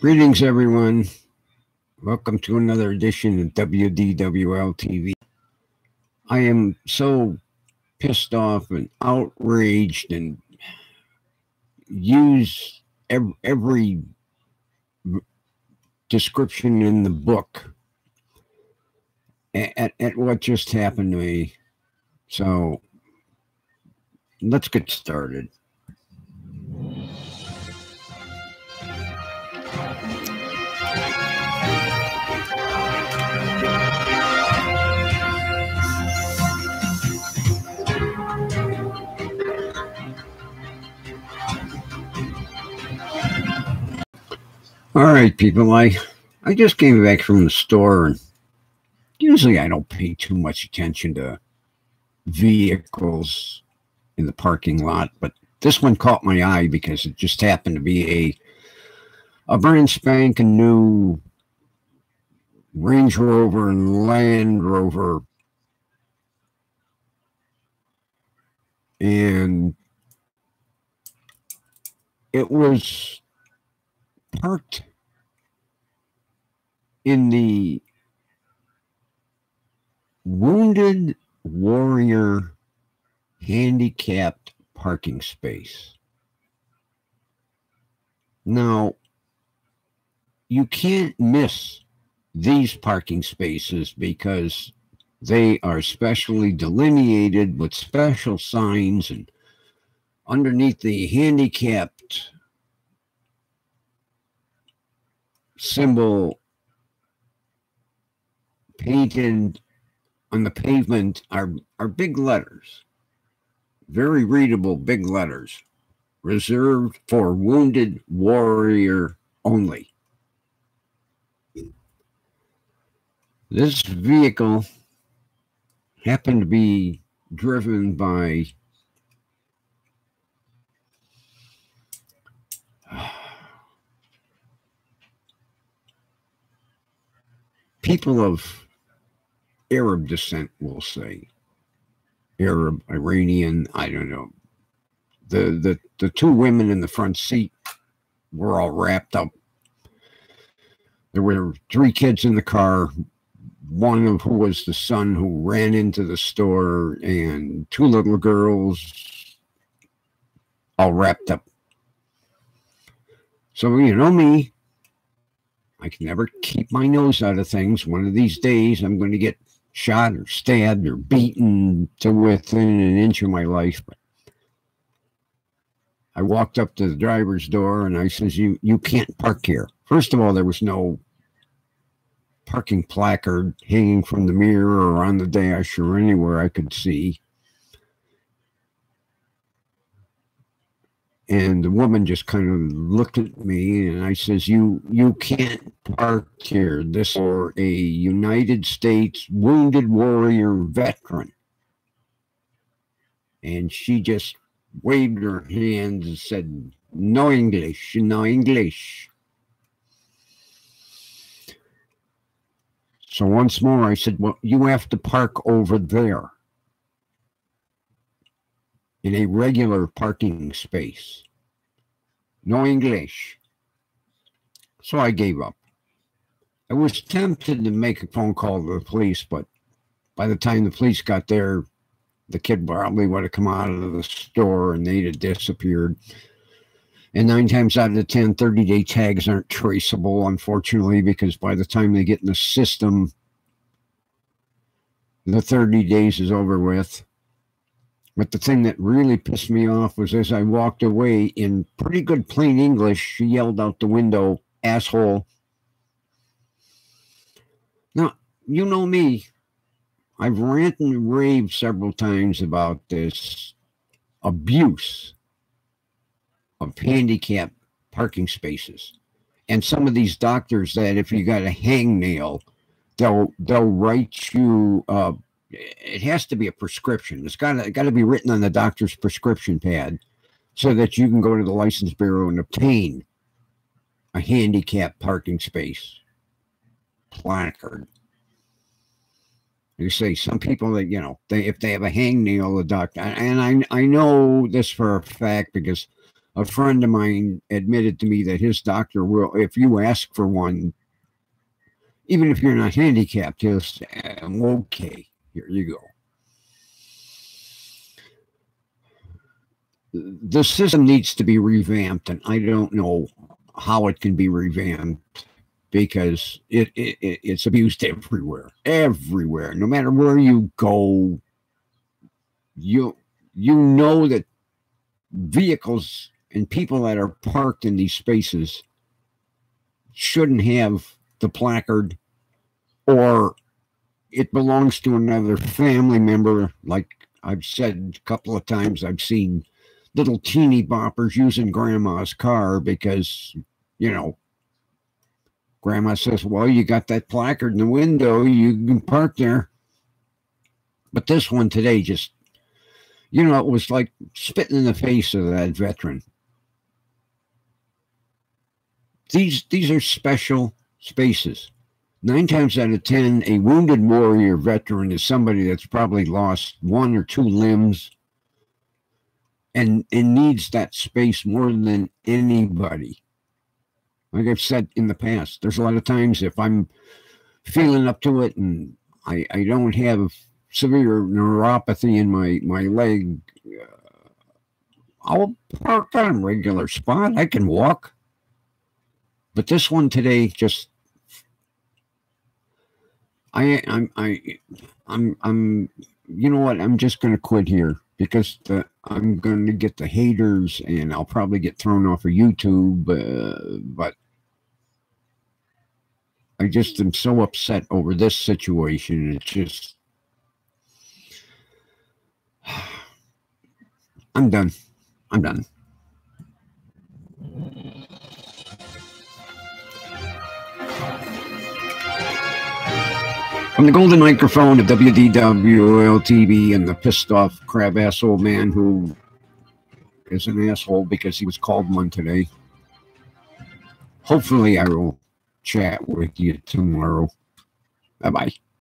Greetings, everyone. Welcome to another edition of WDWLTV. I am so pissed off and outraged and use every description in the book at what just happened to me. So let's get started. All right, people, I just came back from the store, and usually I don't pay too much attention to vehicles in the parking lot, but this one caught my eye because it just happened to be a brand spanking new Range Rover and Land Rover, and it was parked in the Wounded Warrior handicapped parking space. Now, you can't miss these parking spaces because they are specially delineated with special signs, and underneath the handicapped symbol painted on the pavement are big letters, very readable big letters, reserved for wounded warrior only. This vehicle happened to be driven by people of Arab descent, we'll say. Arab, Iranian, I don't know. The two women in the front seat were all wrapped up. There were 3 kids in the car, one of who was the son who ran into the store, and 2 little girls all wrapped up. So, you know me, I can never keep my nose out of things. One of these days, I'm going to get shot or stabbed or beaten to within an inch of my life. But I walked up to the driver's door and I says, you can't park here. First of all, there was no parking placard hanging from the mirror or on the dash or anywhere I could see. And the woman just kind of looked at me, and I says, you can't park here. This is for a United States wounded warrior veteran. And she just waved her hands and said, no English, no English. So once more I said, well, you have to park over there in a regular parking space. No English. So I gave up. I was tempted to make a phone call to the police, but by the time the police got there, the kid probably would have come out of the store and they'd have disappeared. And 9 times out of 10, 30-day tags aren't traceable, unfortunately, because by the time they get in the system, the 30 days is over with. But the thing that really pissed me off was as I walked away, in pretty good plain English, she yelled out the window, asshole. Now, you know me. I've ranted and raved several times about this abuse of handicapped parking spaces. And some of these doctors that if you got a hangnail, they'll write you it has to be a prescription. It's got to be written on the doctor's prescription pad so that you can go to the license bureau and obtain a handicapped parking space placard. You say some people that, you know, if they have a hangnail, the doctor, and I know this for a fact because A friend of mine admitted to me that his doctor will, if you ask for one, even if you're not handicapped, he'll say, okay, here you go. The system needs to be revamped, and I don't know how it can be revamped because it's abused everywhere. No matter where you go, you know that vehicles and people that are parked in these spaces shouldn't have the placard, or it belongs to another family member. Like I've said a couple of times, I've seen little teeny boppers using grandma's car because, you know, grandma says, well, you got that placard in the window, you can park there. But this one today just, you know, it was like spitting in the face of that veteran. These are special spaces. 9 times out of 10, a wounded warrior veteran is somebody that's probably lost 1 or 2 limbs and needs that space more than anybody. Like I've said in the past, there's a lot of times if I'm feeling up to it and I don't have severe neuropathy in my leg, I'll park on a regular spot. I can walk. But this one today, just I'm you know what? I'm just going to quit here because I'm going to get the haters, and I'll probably get thrown off of YouTube. But I just am so upset over this situation. It's just, I'm done. I'm done. From the golden microphone of WDWLTV and the pissed off crab asshole man who is an asshole because he was called one today. Hopefully I will chat with you tomorrow. Bye-bye.